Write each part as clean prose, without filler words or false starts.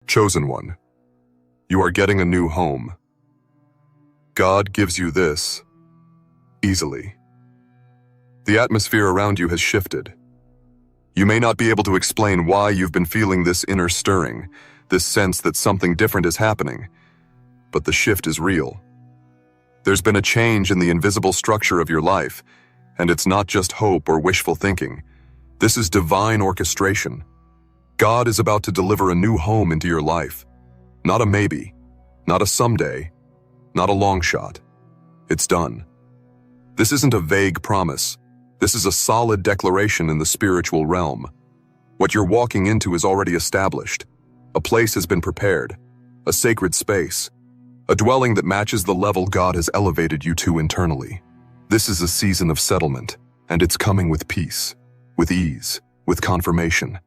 Chosen one, you are getting a new home. God gives you this easily. The atmosphere around you has shifted. You may not be able to explain why you've been feeling this inner stirring, this sense that something different is happening, but the shift is real. There's been a change in the invisible structure of your life, and it's not just hope or wishful thinking. This is divine orchestration. God is about to deliver a new home into your life. Not a maybe, not a someday, not a long shot. It's done. This isn't a vague promise. This is a solid declaration in the spiritual realm. What you're walking into is already established. A place has been prepared, a sacred space, a dwelling that matches the level God has elevated you to internally. This is a season of settlement, and it's coming with peace, with ease, with confirmation.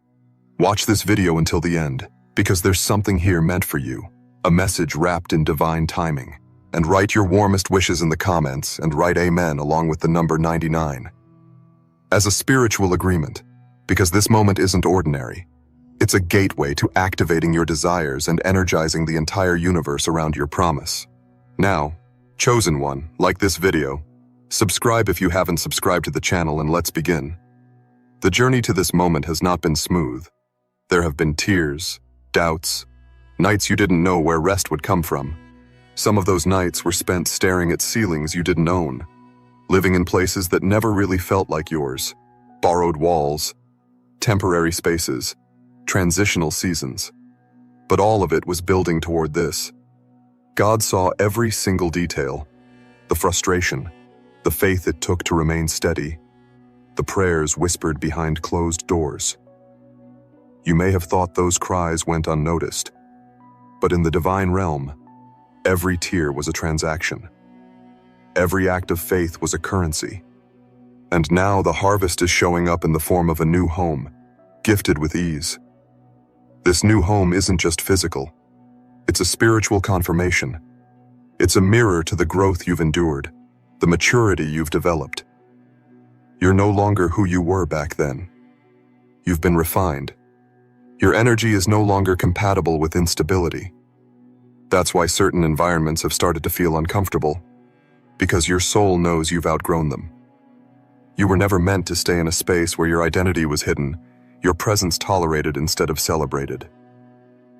Watch this video until the end, because there's something here meant for you, a message wrapped in divine timing. And write your warmest wishes in the comments and write Amen along with the number 99. As a spiritual agreement, because this moment isn't ordinary. It's a gateway to activating your desires and energizing the entire universe around your promise. Now, chosen one, like this video, subscribe if you haven't subscribed to the channel, and let's begin. The journey to this moment has not been smooth. There have been tears, doubts, nights you didn't know where rest would come from. Some of those nights were spent staring at ceilings you didn't own, living in places that never really felt like yours, borrowed walls, temporary spaces, transitional seasons. But all of it was building toward this. God saw every single detail, the frustration, the faith it took to remain steady, the prayers whispered behind closed doors. You may have thought those cries went unnoticed, but in the divine realm, every tear was a transaction. Every act of faith was a currency. And now the harvest is showing up in the form of a new home, gifted with ease. This new home isn't just physical. It's a spiritual confirmation. It's a mirror to the growth you've endured, the maturity you've developed. You're no longer who you were back then. You've been refined. Your energy is no longer compatible with instability. That's why certain environments have started to feel uncomfortable, because your soul knows you've outgrown them. You were never meant to stay in a space where your identity was hidden, your presence tolerated instead of celebrated.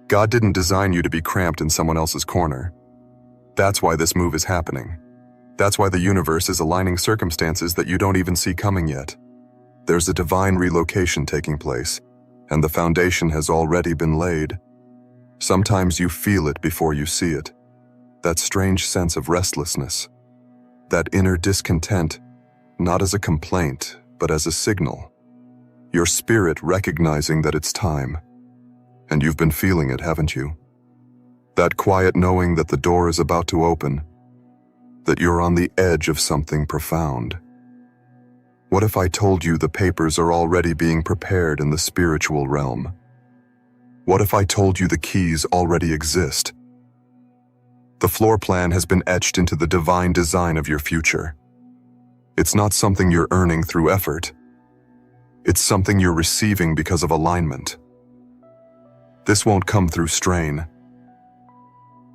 God didn't design you to be cramped in someone else's corner. That's why this move is happening. That's why the universe is aligning circumstances that you don't even see coming yet. There's a divine relocation taking place, and the foundation has already been laid. Sometimes you feel it before you see it. That strange sense of restlessness. That inner discontent, not as a complaint, but as a signal. Your spirit recognizing that it's time. And you've been feeling it, haven't you? That quiet knowing that the door is about to open. That you're on the edge of something profound. What if I told you the papers are already being prepared in the spiritual realm? What if I told you the keys already exist? The floor plan has been etched into the divine design of your future. It's not something you're earning through effort. It's something you're receiving because of alignment. This won't come through strain.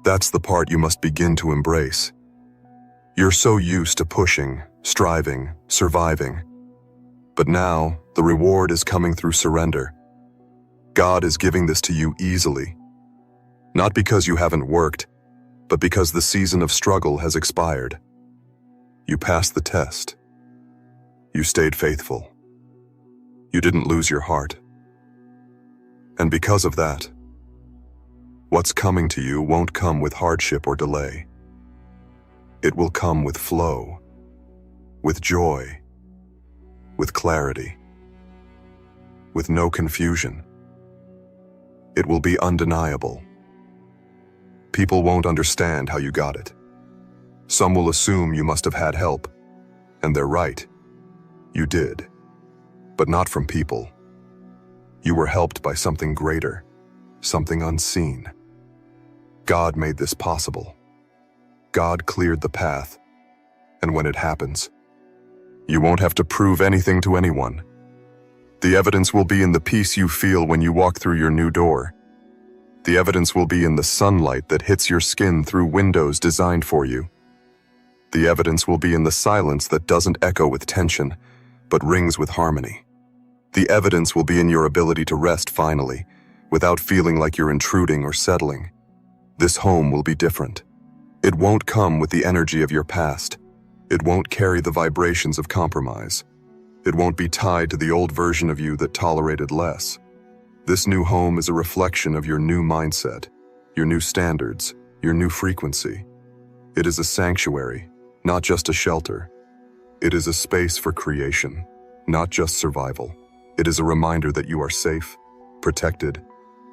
That's the part you must begin to embrace. You're so used to pushing, striving, surviving. But now, the reward is coming through surrender. God is giving this to you easily. Not because you haven't worked, but because the season of struggle has expired. You passed the test. You stayed faithful. You didn't lose your heart. And because of that, what's coming to you won't come with hardship or delay. It will come with flow, with joy, with clarity, with no confusion. It will be undeniable. People won't understand how you got it. Some will assume you must have had help, and they're right. You did, but not from people. You were helped by something greater, something unseen. God made this possible. God cleared the path, and when it happens, you won't have to prove anything to anyone. The evidence will be in the peace you feel when you walk through your new door. The evidence will be in the sunlight that hits your skin through windows designed for you. The evidence will be in the silence that doesn't echo with tension, but rings with harmony. The evidence will be in your ability to rest finally, without feeling like you're intruding or settling. This home will be different. It won't come with the energy of your past. It won't carry the vibrations of compromise. It won't be tied to the old version of you that tolerated less. This new home is a reflection of your new mindset, your new standards, your new frequency. It is a sanctuary, not just a shelter. It is a space for creation, not just survival. It is a reminder that you are safe, protected,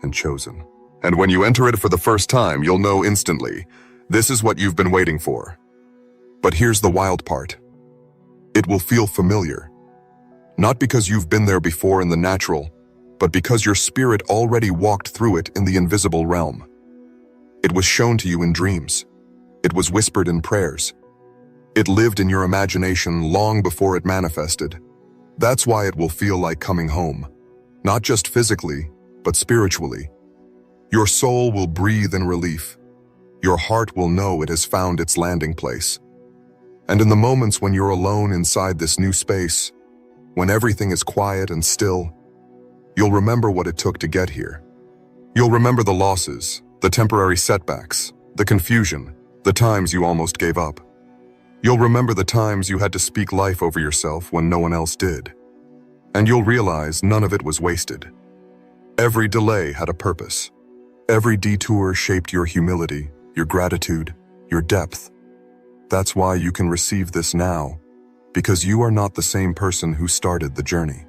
and chosen. And when you enter it for the first time, you'll know instantly, this is what you've been waiting for. But here's the wild part. It will feel familiar. Not because you've been there before in the natural, but because your spirit already walked through it in the invisible realm. It was shown to you in dreams. It was whispered in prayers. It lived in your imagination long before it manifested. That's why it will feel like coming home. Not just physically, but spiritually. Your soul will breathe in relief. Your heart will know it has found its landing place. And in the moments when you're alone inside this new space, when everything is quiet and still, you'll remember what it took to get here. You'll remember the losses, the temporary setbacks, the confusion, the times you almost gave up. You'll remember the times you had to speak life over yourself when no one else did. And you'll realize none of it was wasted. Every delay had a purpose. Every detour shaped your humility, your gratitude, your depth. That's why you can receive this now, because you are not the same person who started the journey.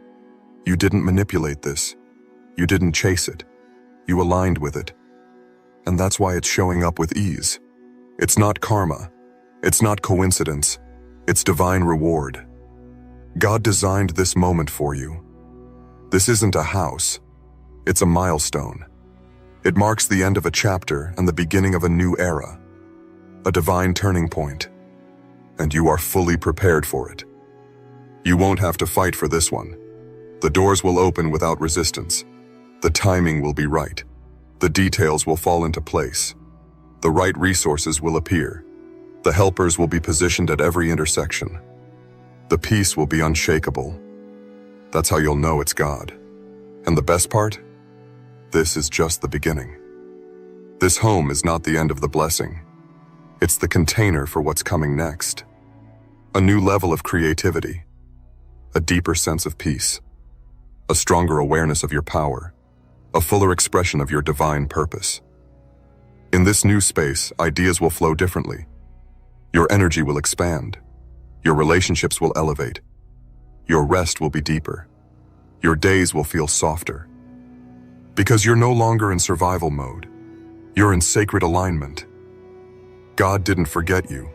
You didn't manipulate this. You didn't chase it. You aligned with it. And that's why it's showing up with ease. It's not karma. It's not coincidence. It's divine reward. God designed this moment for you. This isn't a house. It's a milestone. It marks the end of a chapter and the beginning of a new era. A divine turning point. And you are fully prepared for it. You won't have to fight for this one. The doors will open without resistance. The timing will be right. The details will fall into place. The right resources will appear. The helpers will be positioned at every intersection. The peace will be unshakable. That's how you'll know it's God. And the best part? This is just the beginning. This home is not the end of the blessing. It's the container for what's coming next. A new level of creativity. A deeper sense of peace. A stronger awareness of your power. A fuller expression of your divine purpose. In this new space, ideas will flow differently. Your energy will expand. Your relationships will elevate. Your rest will be deeper. Your days will feel softer. Because you're no longer in survival mode. You're in sacred alignment. God didn't forget you.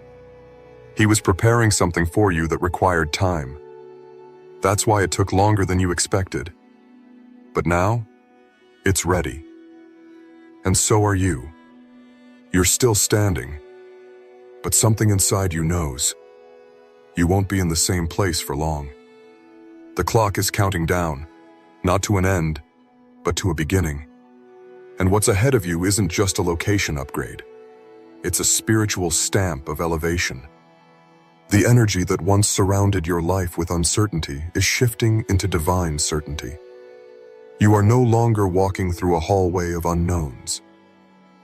He was preparing something for you that required time. That's why it took longer than you expected. But now, it's ready. And so are you. You're still standing. But something inside you knows. You won't be in the same place for long. The clock is counting down, not to an end, but to a beginning. And what's ahead of you isn't just a location upgrade. It's a spiritual stamp of elevation. The energy that once surrounded your life with uncertainty is shifting into divine certainty. You are no longer walking through a hallway of unknowns.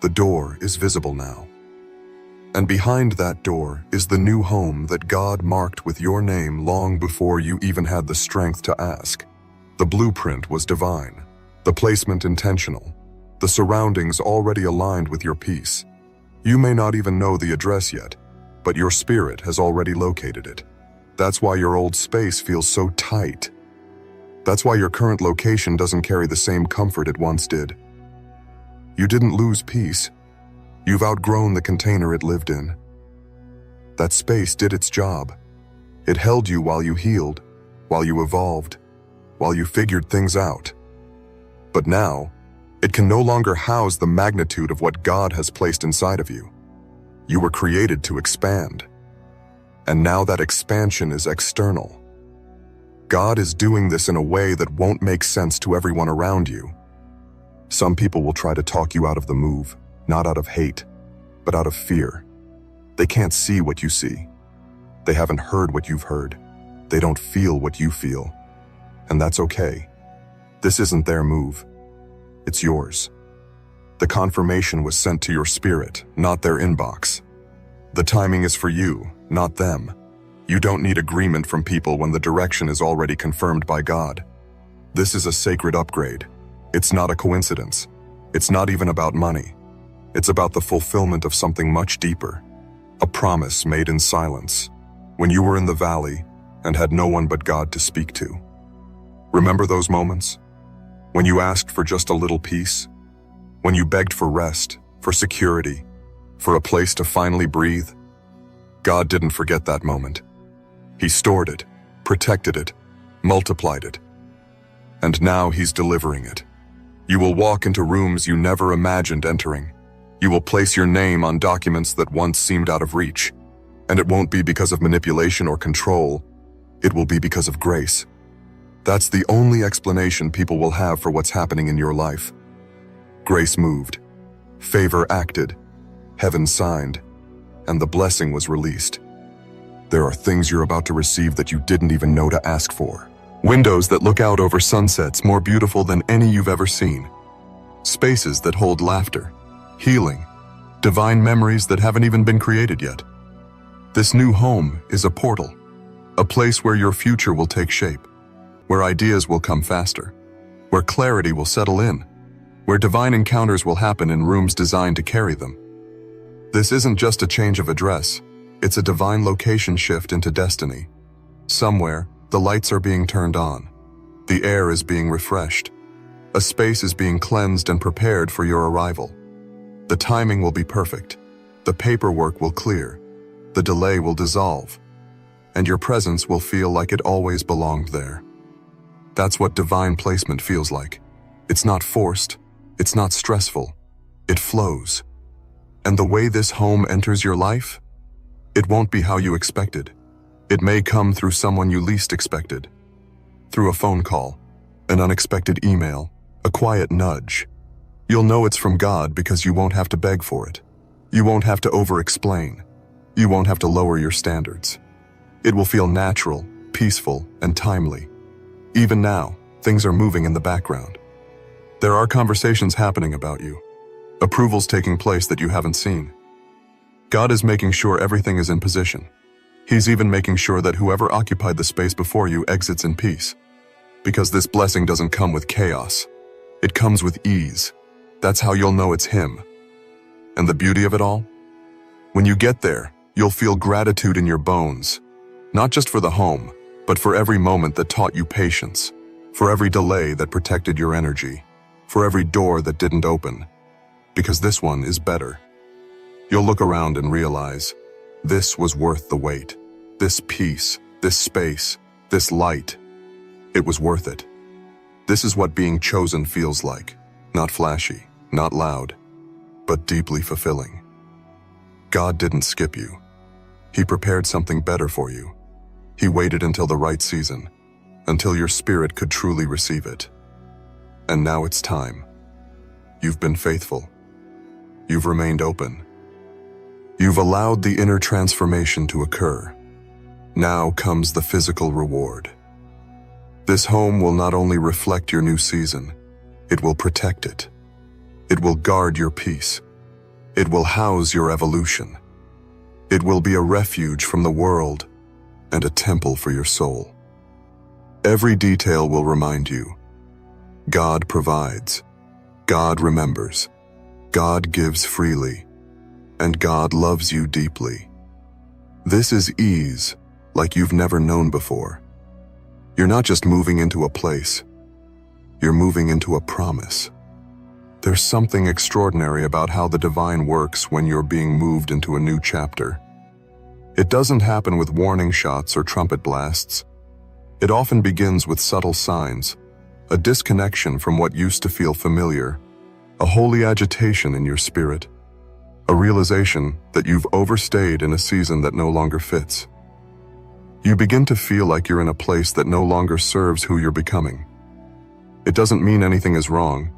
The door is visible now. And behind that door is the new home that God marked with your name long before you even had the strength to ask. The blueprint was divine, the placement intentional, the surroundings already aligned with your peace. You may not even know the address yet, but your spirit has already located it. That's why your old space feels so tight. That's why your current location doesn't carry the same comfort it once did. You didn't lose peace. You've outgrown the container it lived in. That space did its job. It held you while you healed, while you evolved, while you figured things out. But now, it can no longer house the magnitude of what God has placed inside of you. You were created to expand. And now that expansion is external. God is doing this in a way that won't make sense to everyone around you. Some people will try to talk you out of the move, not out of hate, but out of fear. They can't see what you see. They haven't heard what you've heard. They don't feel what you feel. And that's okay. This isn't their move. It's yours. The confirmation was sent to your spirit, not their inbox. The timing is for you, not them. You don't need agreement from people when the direction is already confirmed by God. This is a sacred upgrade. It's not a coincidence. It's not even about money. It's about the fulfillment of something much deeper. A promise made in silence, when you were in the valley and had no one but God to speak to. Remember those moments? When you asked for just a little peace? When you begged for rest, for security, for a place to finally breathe? God didn't forget that moment. He stored it, protected it, multiplied it. And now He's delivering it. You will walk into rooms you never imagined entering. You will place your name on documents that once seemed out of reach. And it won't be because of manipulation or control. It will be because of grace. That's the only explanation people will have for what's happening in your life. Grace moved. Favor acted. Heaven signed. And the blessing was released. There are things you're about to receive that you didn't even know to ask for. Windows that look out over sunsets more beautiful than any you've ever seen. Spaces that hold laughter, healing, divine memories that haven't even been created yet. This new home is a portal, a place where your future will take shape, where ideas will come faster, where clarity will settle in, where divine encounters will happen in rooms designed to carry them. This isn't just a change of address, it's a divine location shift into destiny. Somewhere, the lights are being turned on. The air is being refreshed. A space is being cleansed and prepared for your arrival. The timing will be perfect. The paperwork will clear. The delay will dissolve. And your presence will feel like it always belonged there. That's what divine placement feels like. It's not forced. It's not stressful. It flows. And the way this home enters your life, it won't be how you expected. It may come through someone you least expected. Through a phone call, an unexpected email, a quiet nudge. You'll know it's from God because you won't have to beg for it. You won't have to over-explain. You won't have to lower your standards. It will feel natural, peaceful, and timely. Even now, things are moving in the background. There are conversations happening about you. Approvals taking place that you haven't seen. God is making sure everything is in position. He's even making sure that whoever occupied the space before you exits in peace. Because this blessing doesn't come with chaos. It comes with ease. That's how you'll know it's Him. And the beauty of it all? When you get there, you'll feel gratitude in your bones. Not just for the home, but for every moment that taught you patience. For every delay that protected your energy. For every door that didn't open. Because this one is better. You'll look around and realize, this was worth the wait. This peace, this space, this light. It was worth it. This is what being chosen feels like. Not flashy, not loud, but deeply fulfilling. God didn't skip you. He prepared something better for you. He waited until the right season, until your spirit could truly receive it. And now it's time. You've been faithful. You've remained open. You've allowed the inner transformation to occur. Now comes the physical reward. This home will not only reflect your new season, it will protect it. It will guard your peace. It will house your evolution. It will be a refuge from the world and a temple for your soul. Every detail will remind you, God provides, God remembers, God gives freely, and God loves you deeply. This is ease like you've never known before. You're not just moving into a place, you're moving into a promise. There's something extraordinary about how the divine works when you're being moved into a new chapter. It doesn't happen with warning shots or trumpet blasts. It often begins with subtle signs, a disconnection from what used to feel familiar, a holy agitation in your spirit, a realization that you've overstayed in a season that no longer fits. You begin to feel like you're in a place that no longer serves who you're becoming. It doesn't mean anything is wrong.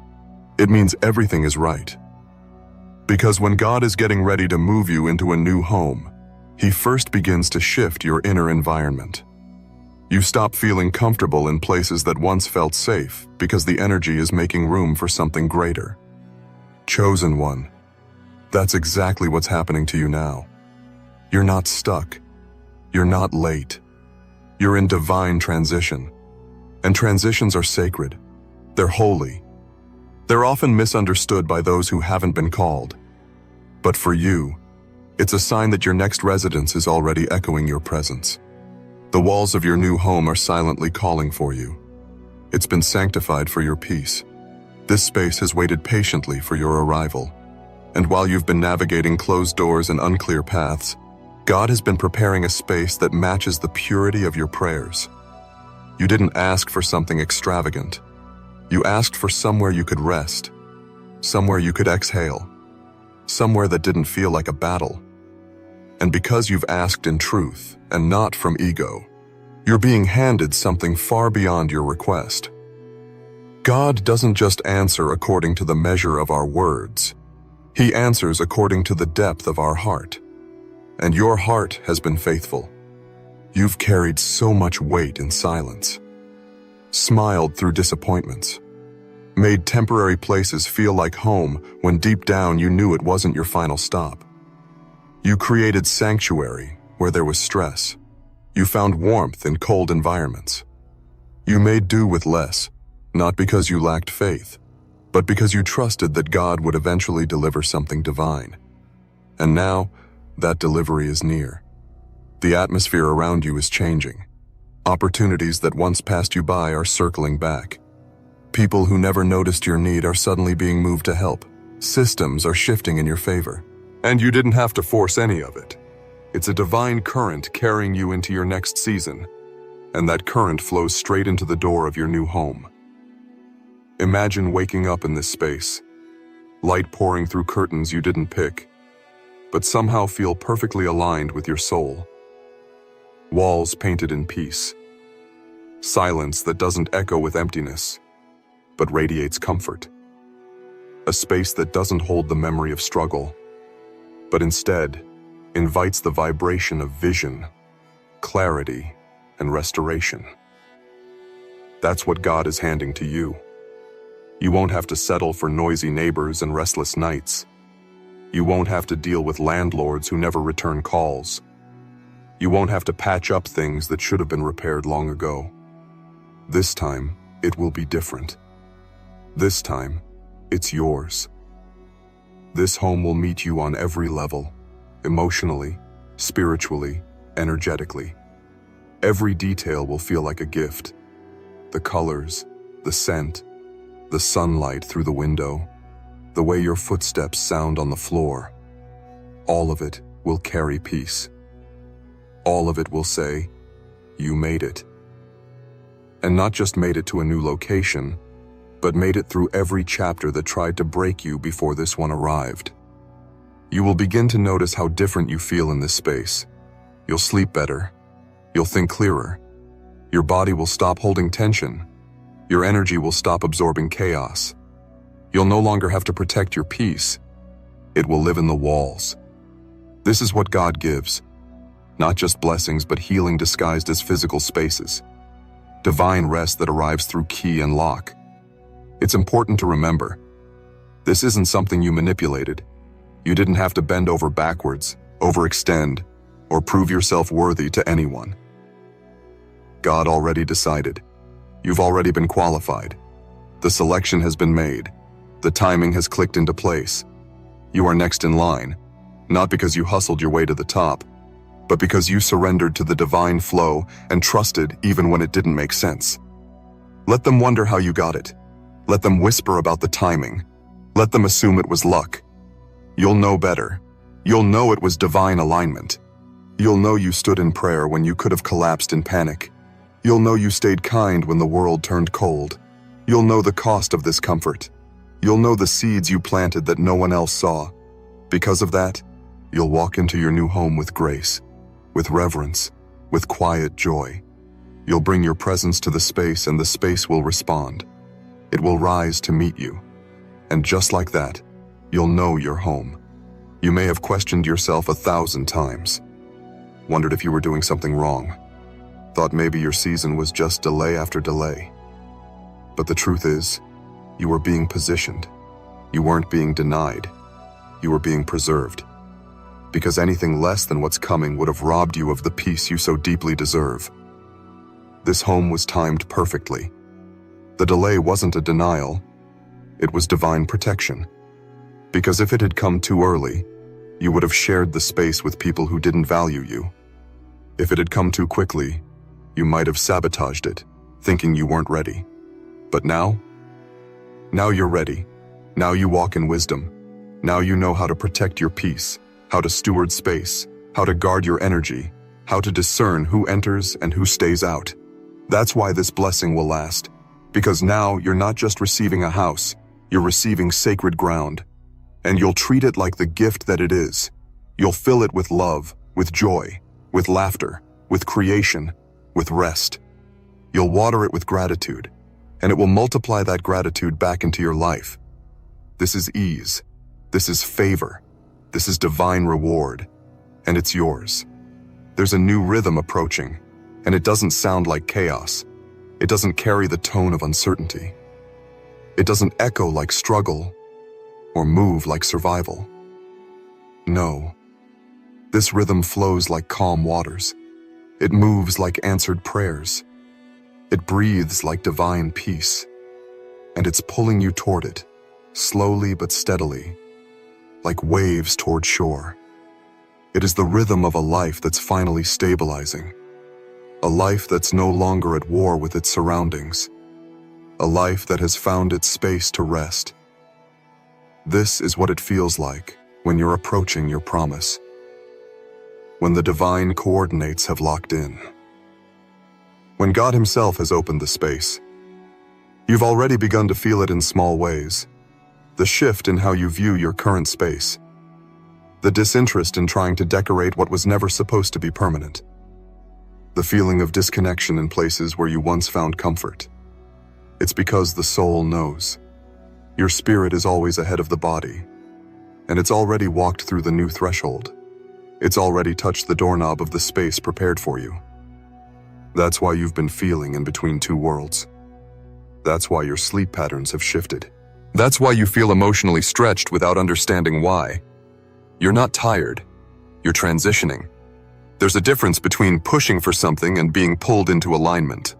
It means everything is right. Because when God is getting ready to move you into a new home, He first begins to shift your inner environment. You stop feeling comfortable in places that once felt safe because the energy is making room for something greater. Chosen one, that's exactly what's happening to you now. You're not stuck. You're not late. You're in divine transition. And transitions are sacred. They're holy. They're often misunderstood by those who haven't been called. But for you, it's a sign that your next residence is already echoing your presence. The walls of your new home are silently calling for you. It's been sanctified for your peace. This space has waited patiently for your arrival. And while you've been navigating closed doors and unclear paths, God has been preparing a space that matches the purity of your prayers. You didn't ask for something extravagant. You asked for somewhere you could rest, somewhere you could exhale, somewhere that didn't feel like a battle. And because you've asked in truth and not from ego, you're being handed something far beyond your request. God doesn't just answer according to the measure of our words. He answers according to the depth of our heart. And your heart has been faithful. You've carried so much weight in silence, smiled through disappointments, made temporary places feel like home when deep down you knew it wasn't your final stop. You created sanctuary where there was stress. You found warmth in cold environments. You made do with less, not because you lacked faith, but because you trusted that God would eventually deliver something divine. And now, that delivery is near. The atmosphere around you is changing. Opportunities that once passed you by are circling back. People who never noticed your need are suddenly being moved to help. Systems are shifting in your favor. And you didn't have to force any of it. It's a divine current carrying you into your next season. And that current flows straight into the door of your new home. Imagine waking up in this space. Light pouring through curtains you didn't pick, but somehow feel perfectly aligned with your soul. Walls painted in peace. Silence that doesn't echo with emptiness, but radiates comfort. A space that doesn't hold the memory of struggle, but instead invites the vibration of vision, clarity, and restoration. That's what God is handing to you. You won't have to settle for noisy neighbors and restless nights. You won't have to deal with landlords who never return calls. You won't have to patch up things that should have been repaired long ago. This time, it will be different. This time, it's yours. This home will meet you on every level, emotionally, spiritually, energetically. Every detail will feel like a gift. The colors, the scent, the sunlight through the window, the way your footsteps sound on the floor. All of it will carry peace. All of it will say, you made it. And not just made it to a new location, but made it through every chapter that tried to break you before this one arrived. You will begin to notice how different you feel in this space. You'll sleep better. You'll think clearer. Your body will stop holding tension. Your energy will stop absorbing chaos. You'll no longer have to protect your peace. It will live in the walls. This is what God gives. Not just blessings, but healing disguised as physical spaces. Divine rest that arrives through key and lock. It's important to remember, this isn't something you manipulated. You didn't have to bend over backwards, overextend, or prove yourself worthy to anyone. God already decided. You've already been qualified. The selection has been made. The timing has clicked into place. You are next in line, not because you hustled your way to the top, but because you surrendered to the divine flow and trusted even when it didn't make sense. Let them wonder how you got it. Let them whisper about the timing. Let them assume it was luck. You'll know better. You'll know it was divine alignment. You'll know you stood in prayer when you could have collapsed in panic. You'll know you stayed kind when the world turned cold. You'll know the cost of this comfort. You'll know the seeds you planted that no one else saw. Because of that, you'll walk into your new home with grace, with reverence, with quiet joy. You'll bring your presence to the space and the space will respond. It will rise to meet you. And just like that, you'll know you're home. You may have questioned yourself 1,000 times, wondered if you were doing something wrong, thought maybe your season was just delay after delay. But the truth is, you were being positioned. You weren't being denied. You were being preserved. Because anything less than what's coming would have robbed you of the peace you so deeply deserve. This home was timed perfectly. The delay wasn't a denial. It was divine protection. Because if it had come too early, you would have shared the space with people who didn't value you. If it had come too quickly, you might have sabotaged it, thinking you weren't ready. But now you're ready. Now you walk in wisdom. Now you know how to protect your peace, how to steward space, how to guard your energy, how to discern who enters and who stays out. That's why this blessing will last. Because now you're not just receiving a house, you're receiving sacred ground. And you'll treat it like the gift that it is. You'll fill it with love, with joy, with laughter, with creation, with rest. You'll water it with gratitude, and it will multiply that gratitude back into your life. This is ease. This is favor. This is divine reward, and it's yours. There's a new rhythm approaching, and it doesn't sound like chaos. It doesn't carry the tone of uncertainty. It doesn't echo like struggle or move like survival. No. This rhythm flows like calm waters. It moves like answered prayers. It breathes like divine peace. And it's pulling you toward it, slowly but steadily, like waves toward shore. It is the rhythm of a life that's finally stabilizing. A life that's no longer at war with its surroundings. A life that has found its space to rest. This is what it feels like when you're approaching your promise. When the divine coordinates have locked in. When God Himself has opened the space. You've already begun to feel it in small ways. The shift in how you view your current space. The disinterest in trying to decorate what was never supposed to be permanent. The feeling of disconnection in places where you once found comfort. It's because the soul knows. Your spirit is always ahead of the body, and it's already walked through the new threshold. It's already touched the doorknob of the space prepared for you. That's why you've been feeling in between two worlds. That's why your sleep patterns have shifted. That's why you feel emotionally stretched without understanding why. You're not tired. You're transitioning. There's a difference between pushing for something and being pulled into alignment.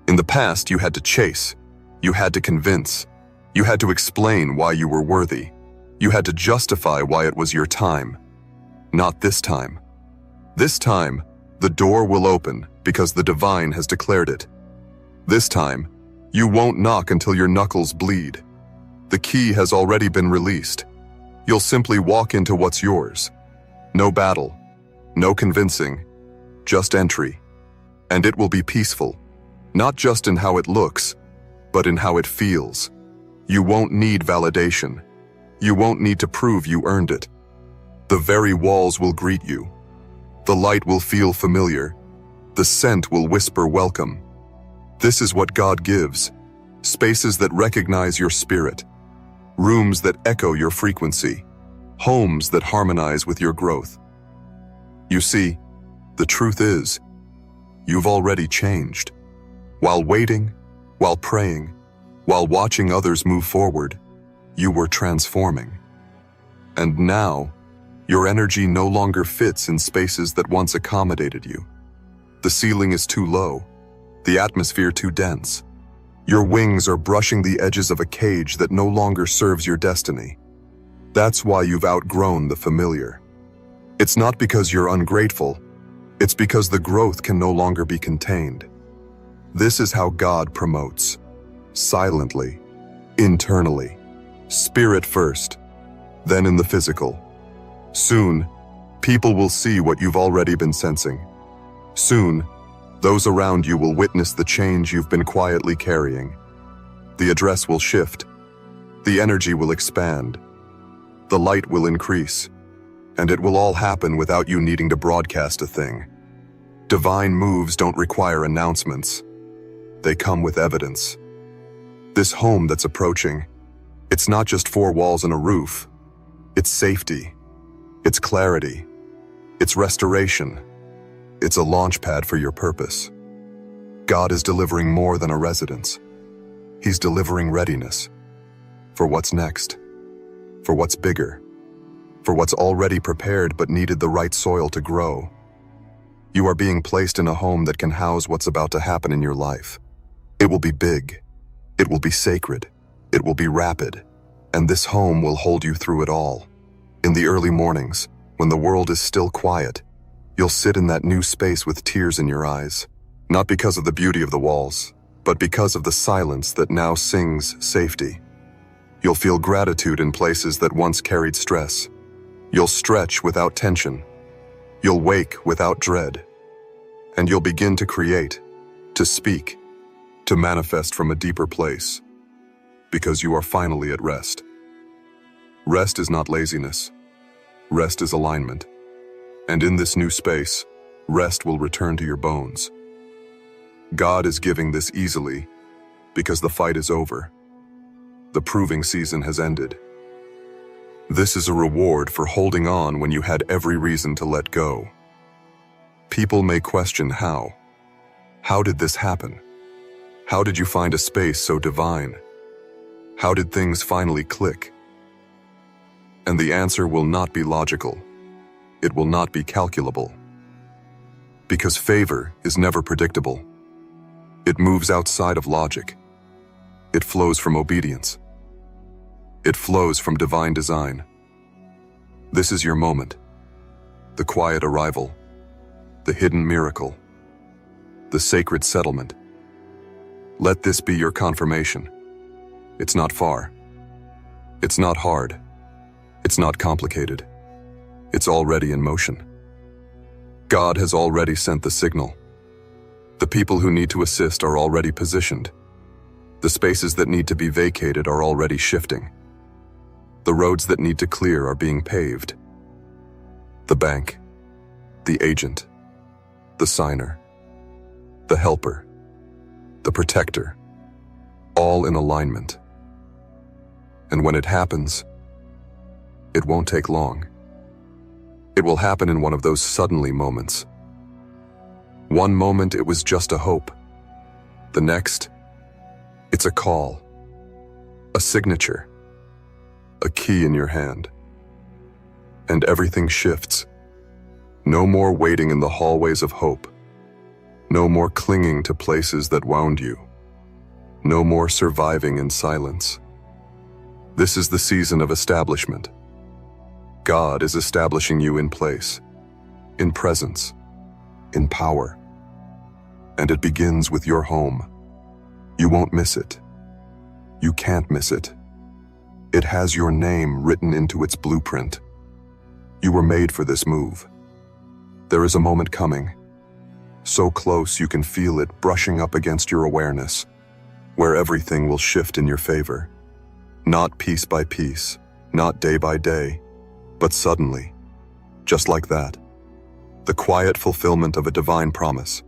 In the past, you had to chase. You had to convince. You had to explain why you were worthy. You had to justify why it was your time. Not this time. This time, the door will open because the divine has declared it. This time, you won't knock until your knuckles bleed. The key has already been released. You'll simply walk into what's yours. No battle, no convincing, just entry. And it will be peaceful, not just in how it looks, but in how it feels. You won't need validation. You won't need to prove you earned it. The very walls will greet you. The light will feel familiar. The scent will whisper welcome. This is what God gives. Spaces that recognize your spirit. Rooms that echo your frequency. Homes that harmonize with your growth. You see, the truth is, you've already changed. While waiting, while praying, while watching others move forward, you were transforming. And now, your energy no longer fits in spaces that once accommodated you. The ceiling is too low, the atmosphere too dense. Your wings are brushing the edges of a cage that no longer serves your destiny. That's why you've outgrown the familiar. It's not because you're ungrateful, it's because the growth can no longer be contained. This is how God promotes. Silently, internally, spirit first, then in the physical. Soon, people will see what you've already been sensing. Soon, those around you will witness the change you've been quietly carrying. The address will shift. The energy will expand. The light will increase. And it will all happen without you needing to broadcast a thing. Divine moves don't require announcements. They come with evidence. This home that's approaching, It's not just four walls and a roof. It's safety. It's clarity. It's restoration. It's a launch pad for your purpose. God is delivering more than a residence. He's delivering readiness for what's next, for what's bigger, for what's already prepared but needed the right soil to grow. You are being placed in a home that can house what's about to happen in your life. It will be big. It will be sacred. It will be rapid. And this home will hold you through it all. In the early mornings, when the world is still quiet, you'll sit in that new space with tears in your eyes, not because of the beauty of the walls, but because of the silence that now sings safety. You'll feel gratitude in places that once carried stress. You'll stretch without tension. You'll wake without dread. And you'll begin to create, to speak, to manifest from a deeper place, because you are finally at rest. Rest is not laziness. Rest is alignment. And in this new space, rest will return to your bones. God is giving this easily because the fight is over. The proving season has ended. This is a reward for holding on when you had every reason to let go. People may question how. How did this happen? How did you find a space so divine? How did things finally click? And the answer will not be logical. It will not be calculable. Because favor is never predictable. It moves outside of logic. It flows from obedience. It flows from divine design. This is your moment. The quiet arrival. The hidden miracle. The sacred settlement. Let this be your confirmation. It's not far. It's not hard. It's not complicated. It's already in motion. God has already sent the signal. The people who need to assist are already positioned. The spaces that need to be vacated are already shifting. The roads that need to clear are being paved. The bank, the agent, the signer, the helper, the protector, all in alignment. And when it happens, it won't take long. It will happen in one of those suddenly moments. One moment it was just a hope. The next, it's a call, a signature, a key in your hand. And everything shifts. No more waiting in the hallways of hope. No more clinging to places that wound you. No more surviving in silence. This is the season of establishment. God is establishing you in place, in presence, in power. And it begins with your home. You won't miss it. You can't miss it. It has your name written into its blueprint. You were made for this move. There is a moment coming, so close you can feel it brushing up against your awareness, where everything will shift in your favor. Not piece by piece, not day by day, but suddenly, just like that. The quiet fulfillment of a divine promise,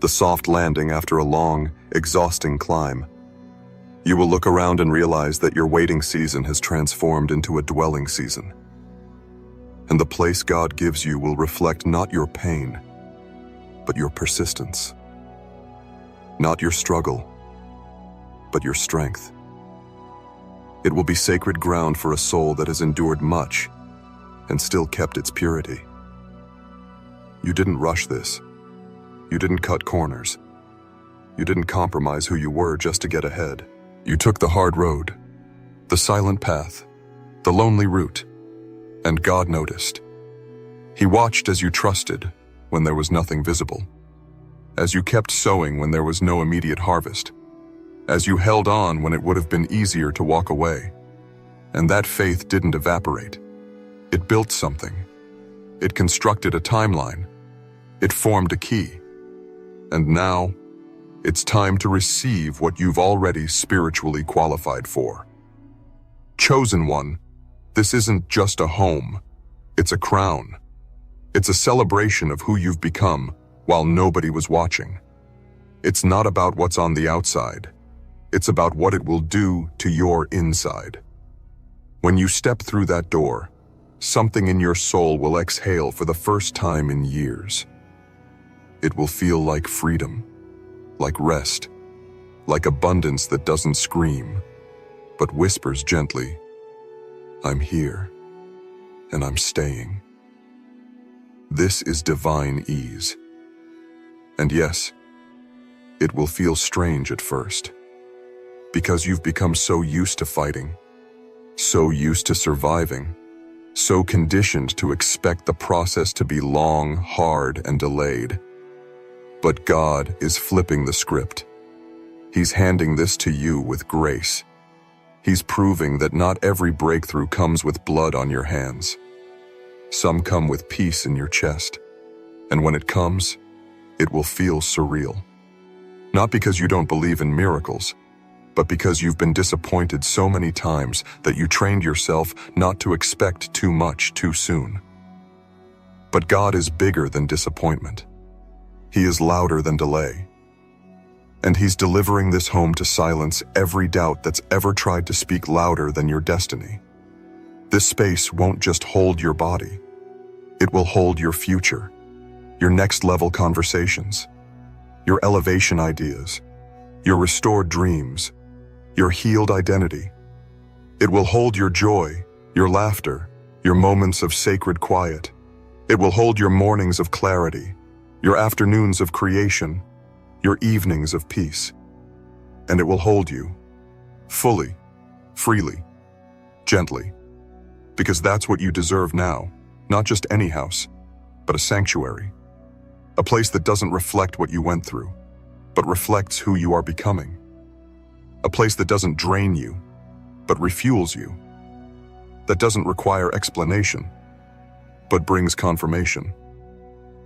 the soft landing after a long, exhausting climb. You will look around and realize that your waiting season has transformed into a dwelling season. And the place God gives you will reflect not your pain, but your persistence. Not your struggle, but your strength. It will be sacred ground for a soul that has endured much and still kept its purity. You didn't rush this. You didn't cut corners. You didn't compromise who you were just to get ahead. You took the hard road, the silent path, the lonely route, and God noticed. He watched as you trusted when there was nothing visible, as you kept sowing when there was no immediate harvest, as you held on when it would have been easier to walk away. And that faith didn't evaporate. It built something. It constructed a timeline. It formed a key. And now, it's time to receive what you've already spiritually qualified for. Chosen one, this isn't just a home. It's a crown. It's a celebration of who you've become while nobody was watching. It's not about what's on the outside. It's about what it will do to your inside. When you step through that door, something in your soul will exhale for the first time in years. It will feel like freedom, like rest, like abundance that doesn't scream, but whispers gently, "I'm here, and I'm staying." This is divine ease. And yes, it will feel strange at first, because you've become so used to fighting, so used to surviving, so conditioned to expect the process to be long, hard, and delayed. But God is flipping the script. He's handing this to you with grace. He's proving that not every breakthrough comes with blood on your hands. Some come with peace in your chest. And when it comes, it will feel surreal. Not because you don't believe in miracles, but because you've been disappointed so many times that you trained yourself not to expect too much too soon. But God is bigger than disappointment. He is louder than delay. And He's delivering this home to silence every doubt that's ever tried to speak louder than your destiny. This space won't just hold your body. It will hold your future, your next level conversations, your elevation ideas, your restored dreams, your healed identity. It will hold your joy, your laughter, your moments of sacred quiet. It will hold your mornings of clarity, your afternoons of creation, your evenings of peace. And it will hold you, fully, freely, gently, because that's what you deserve now, not just any house, but a sanctuary, a place that doesn't reflect what you went through, but reflects who you are becoming, a place that doesn't drain you, but refuels you, that doesn't require explanation, but brings confirmation.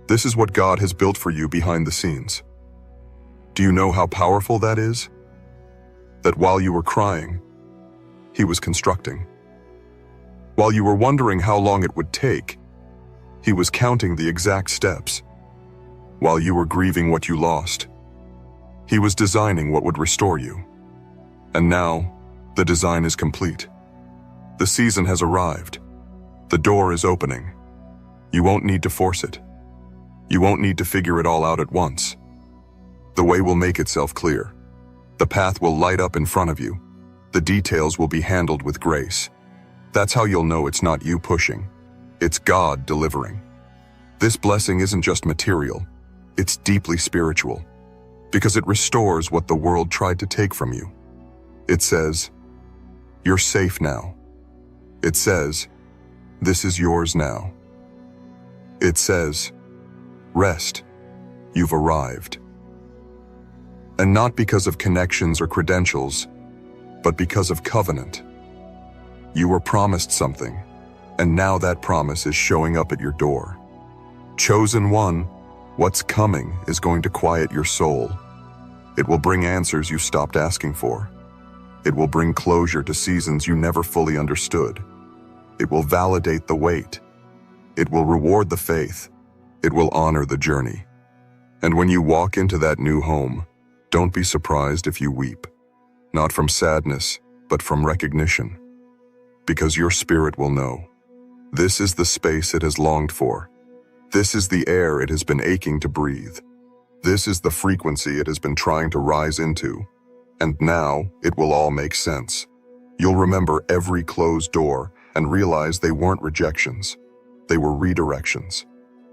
This is what God has built for you behind the scenes. Do you know how powerful that is? That while you were crying, He was constructing. While you were wondering how long it would take, He was counting the exact steps. While you were grieving what you lost, He was designing what would restore you. And now, the design is complete. The season has arrived. The door is opening. You won't need to force it. You won't need to figure it all out at once. The way will make itself clear. The path will light up in front of you. The details will be handled with grace. That's how you'll know it's not you pushing. It's God delivering. This blessing isn't just material. It's deeply spiritual, because it restores what the world tried to take from you. It says, "You're safe now." It says, "This is yours now." It says, "Rest, you've arrived." And not because of connections or credentials, but because of covenant. You were promised something, and now that promise is showing up at your door. Chosen one, what's coming is going to quiet your soul. It will bring answers you stopped asking for. It will bring closure to seasons you never fully understood. It will validate the wait. It will reward the faith. It will honor the journey. And when you walk into that new home, don't be surprised if you weep. Not from sadness, but from recognition. Because your spirit will know. This is the space it has longed for. This is the air it has been aching to breathe. This is the frequency it has been trying to rise into. And now, it will all make sense. You'll remember every closed door and realize they weren't rejections. They were redirections.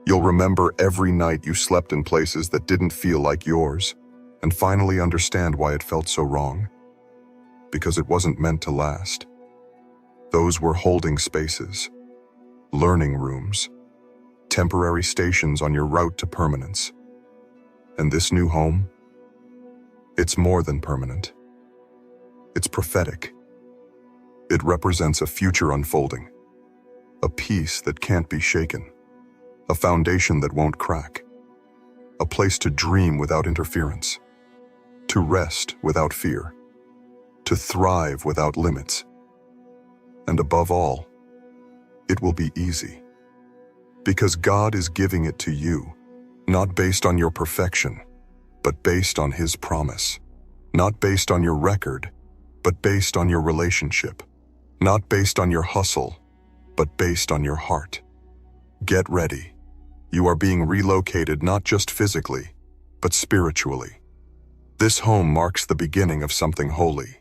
You'll remember every night you slept in places that didn't feel like yours, and finally understand why it felt so wrong. Because it wasn't meant to last. Those were holding spaces, learning rooms, temporary stations on your route to permanence. And this new home? It's more than permanent. It's prophetic. It represents a future unfolding, a peace that can't be shaken, a foundation that won't crack, a place to dream without interference, to rest without fear, to thrive without limits. And above all, it will be easy. Because God is giving it to you, not based on your perfection, but based on His promise. Not based on your record, but based on your relationship. not based on your hustle, but based on your heart. Get ready. You are being relocated not just physically, but spiritually. This home marks the beginning of something holy.